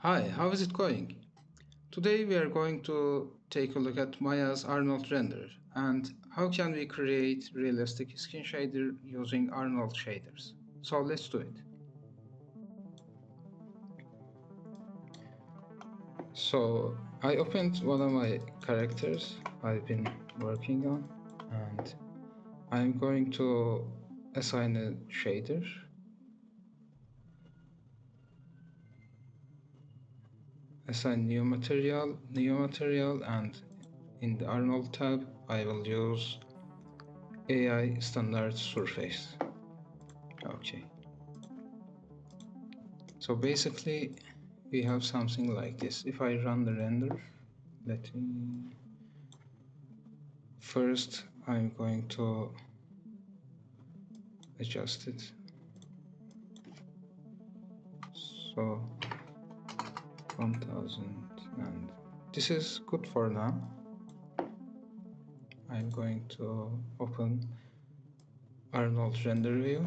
Hi, how is it going? Today we are going to take a look at Maya's Arnold render and how can we create realistic skin shader using Arnold shaders. So let's do it. So I opened one of my characters I've been working on and I'm going to assign a shader. Assign new material, and in the Arnold tab I will use AI standard surface. Okay. So basically we have something like this. If I run the render, let me first I'm going to adjust it. So 1000, and this is good for now. I'm going to open Arnold render view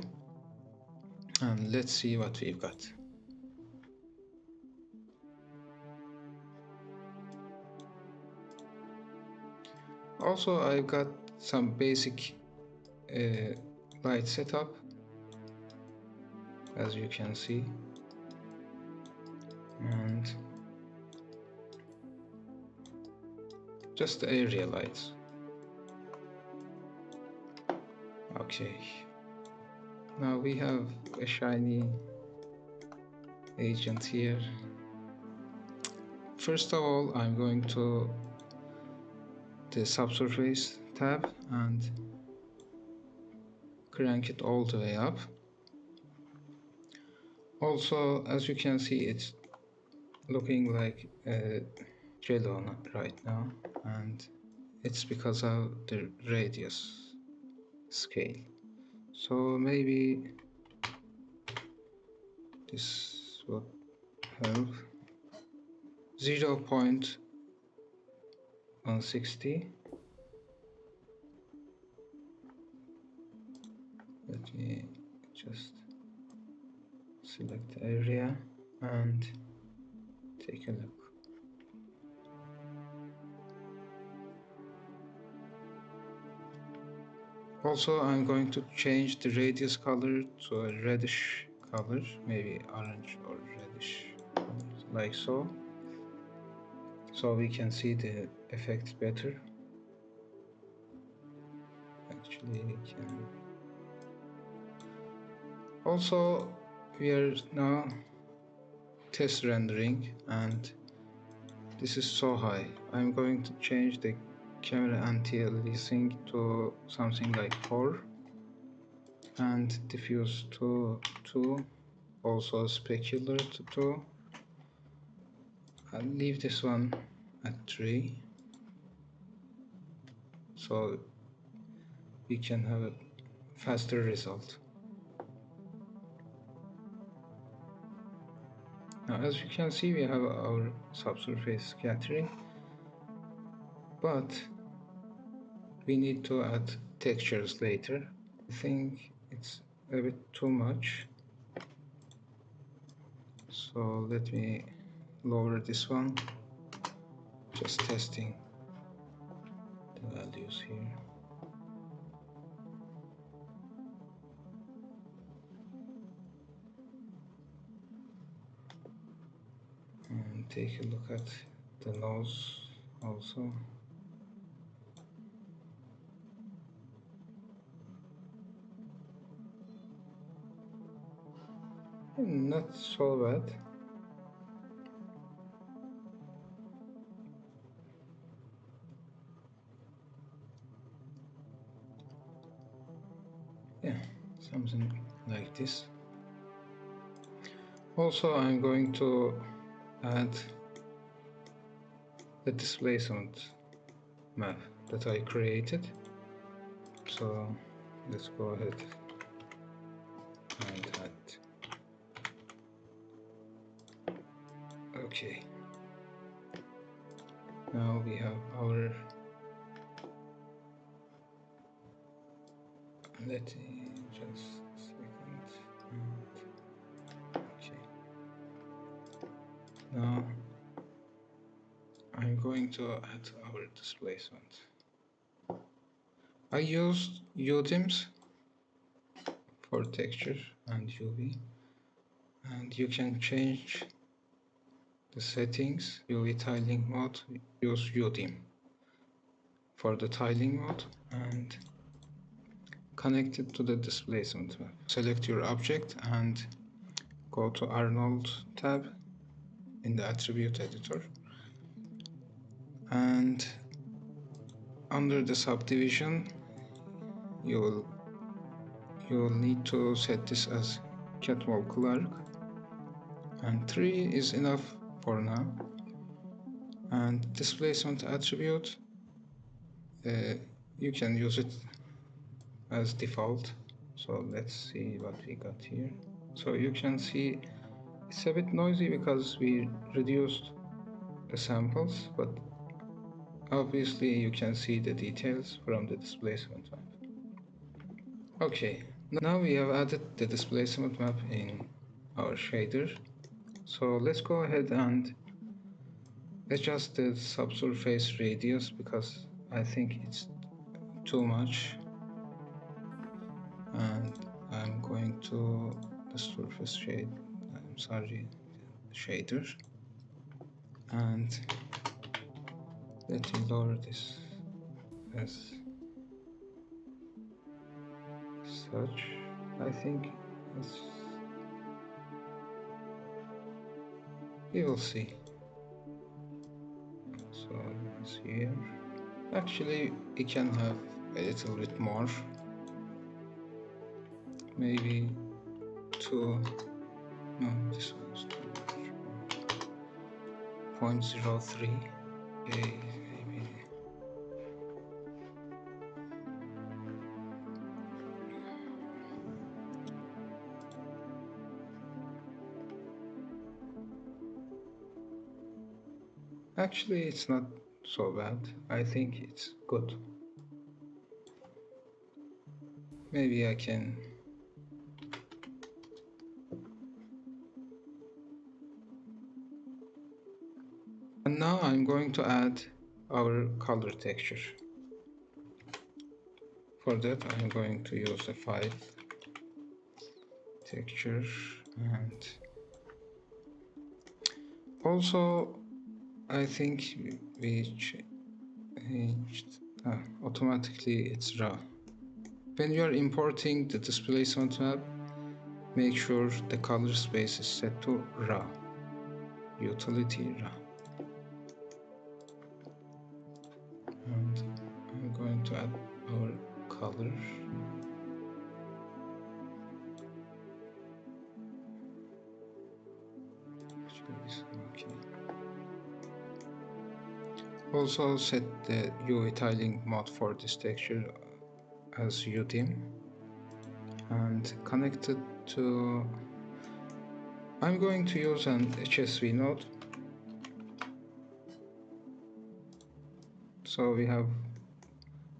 and let's see what we've got. Also, I've got some basic light setup, as you can see, and just the area lights. Okay, now we have a shiny agent here. First of all, I'm going to the subsurface tab and crank it all the way up. Also, as you can see, it's looking like a jello right now, and it's because of the radius scale. So maybe this would help. 0.160. Let me just select the area and take a look. Also, I'm going to change the radius color to a reddish color, maybe orange or reddish, like so. So we can see the effect better. Actually, we can. Also, we are now test rendering, and this is so high. I'm going to change the camera anti-aliasing to something like 4 and diffuse to 2, also specular to 2. I'll leave this one at 3 so we can have a faster result. Now, as you can see, we have our subsurface scattering, but we need to add textures later. I think it's a bit too much, so let me lower this one, just testing the values here. And take a look at the nose also. Not so bad. Yeah, something like this. Also, I'm going to add the displacement map that I created. So let's go ahead and add. Okay. Now we have our. Let me just a second. Okay. Now I'm going to add our displacement. I used UDIMs for texture and UV, and you can change the settings. UV tiling mode, use UDIM for the tiling mode and connect it to the displacement map. Select your object and go to Arnold tab in the attribute editor, and under the subdivision you will need to set this as Catmull Clark, and 3 is enough for now. And displacement attribute, you can use it as default. So let's see what we got here. So you can see it's a bit noisy because we reduced the samples, but obviously you can see the details from the displacement map. Okay, now we have added the displacement map in our shader. So let's go ahead and adjust the subsurface radius because I think it's too much, and I'm going to the surface shade, shader, and let me lower this as such. I think we will see. So it's here. Actually, it can have a little bit more. Maybe 2. No, this one's too much. 0.03. Maybe. Actually, it's not so bad. I think it's good. Maybe I can. And now I'm going to add our color texture. For that, I'm going to use the file texture, and also I think we changed automatically it's raw. When you are importing the displacement map, make sure the color space is set to raw, utility raw. And I'm going to add our color. Okay. Also set the UV tiling mode for this texture as UDIM and connect it to. I'm going to use an HSV node, so we have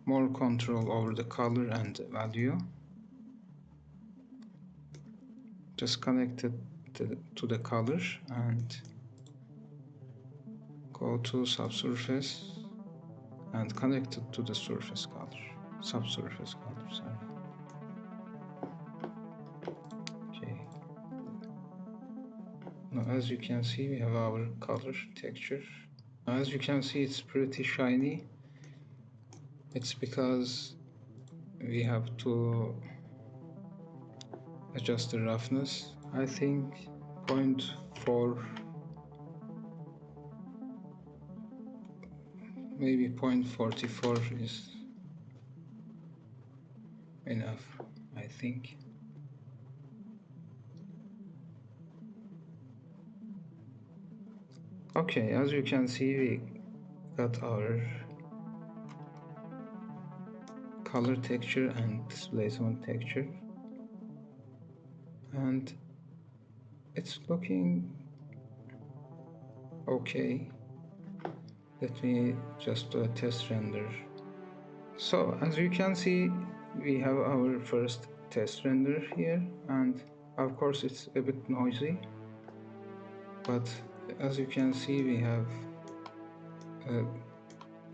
more control over the color and the value. Just connect it to the color and go to subsurface and connect it to the surface color, subsurface color, sorry. Okay. Now as you can see, we have our color texture. As you can see, it's pretty shiny. It's because we have to adjust the roughness. I think 0.4, maybe 0.44 is enough, I think. Okay, as you can see, we got our color texture and displacement texture, and it's looking okay. Let me just do a test render. So as you can see, we have our first test render here, and of course it's a bit noisy, but As you can see, we have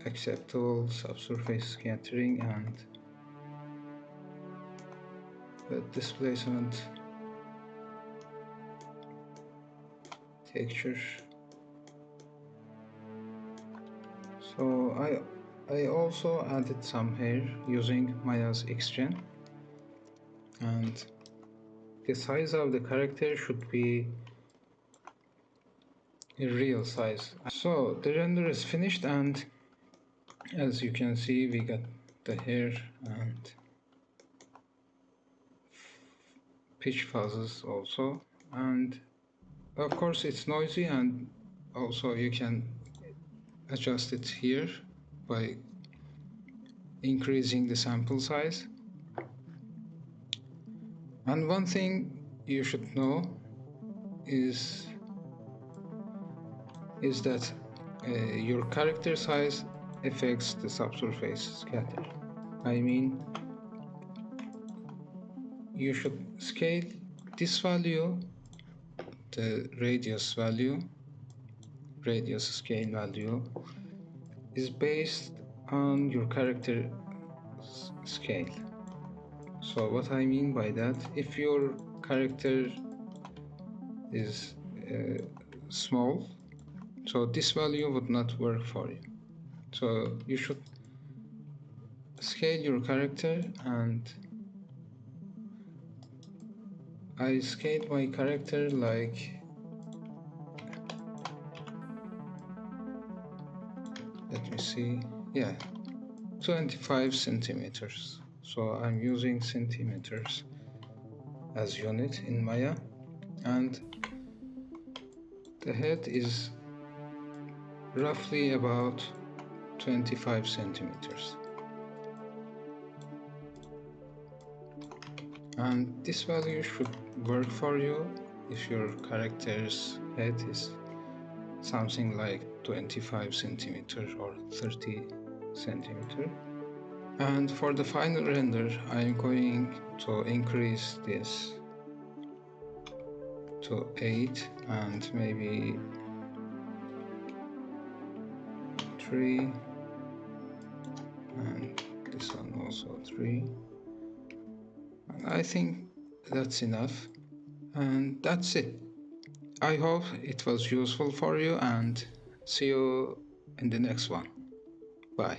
acceptable subsurface scattering and displacement texture. So I also added some hair using Maya's XGen, and the size of the character should be a real size. So the render is finished, and as you can see, we got the hair and pitch fuzzes also, and of course it's noisy, and also you can adjust it here by increasing the sample size. And one thing you should know is that your character size affects the subsurface scatter. I mean, you should scale this value, the radius scale value is based on your character scale. So what I mean by that, if your character is small, so this value would not work for you. So you should scale your character, and I scaled my character like, let me see, yeah, 25 centimeters. So I'm using centimeters as unit in Maya, and the head is roughly about 25 centimeters. And this value should work for you if your character's head is something like 25 centimeter or 30 centimeter. And for the final render, I'm going to increase this to 8 and maybe 3, and this one also 3. And I think that's enough, and that's it. I hope it was useful for you, and see you in the next one. Bye.